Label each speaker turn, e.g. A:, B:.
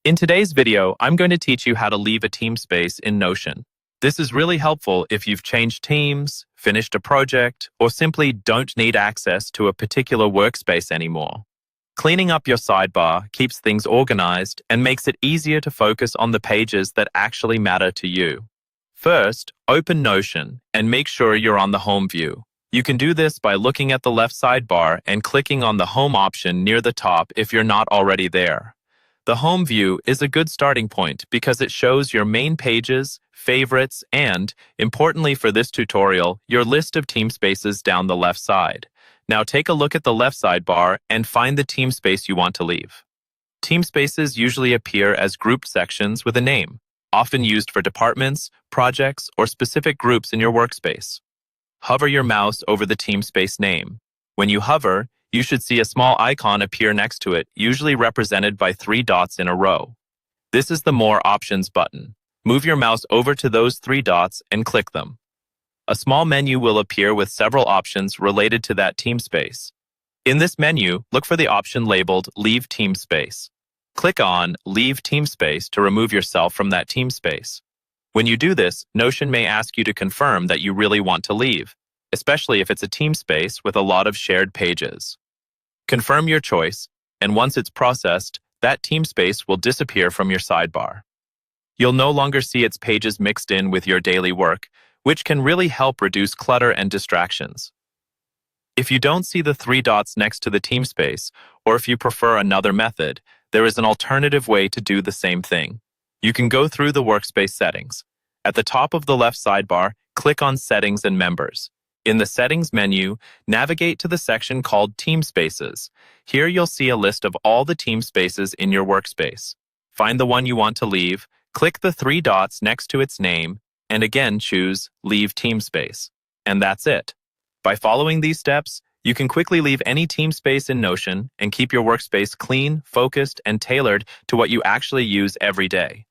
A: In today's video, I'm going to teach you how to leave a team space in Notion. This is really helpful if you've changed teams, finished a project, or simply don't need access to a particular workspace anymore. Cleaning up your sidebar keeps things organized and makes it easier to focus on the pages that actually matter to you. First, open Notion and make sure you're on the home view. You can do this by looking at the left sidebar and clicking on the home option near the top if you're not already there. The home view is a good starting point because it shows your main pages, favorites, and, importantly for this tutorial, your list of team spaces down the left side. Now take a look at the left sidebar and find the team space you want to leave. Team spaces usually appear as grouped sections with a name, often used for departments, projects, or specific groups in your workspace. Hover your mouse over the team space name. When you hover, you should see a small icon appear next to it, usually represented by 3 dots in a row. This is the More Options button. Move your mouse over to those 3 dots and click them. A small menu will appear with several options related to that team space. In this menu, look for the option labeled Leave Team Space. Click on Leave Team Space to remove yourself from that team space. When you do this, Notion may ask you to confirm that you really want to leave, especially if it's a team space with a lot of shared pages. Confirm your choice, and once it's processed, that team space will disappear from your sidebar. You'll no longer see its pages mixed in with your daily work, which can really help reduce clutter and distractions. If you don't see the 3 dots next to the team space, or if you prefer another method, there is an alternative way to do the same thing. You can go through the workspace settings. At the top of the left sidebar, click on Settings and Members. In the Settings menu, navigate to the section called Team Spaces. Here you'll see a list of all the team spaces in your workspace. Find the one you want to leave, click the 3 dots next to its name, and again choose Leave Team Space. And that's it. By following these steps, you can quickly leave any team space in Notion and keep your workspace clean, focused, and tailored to what you actually use every day.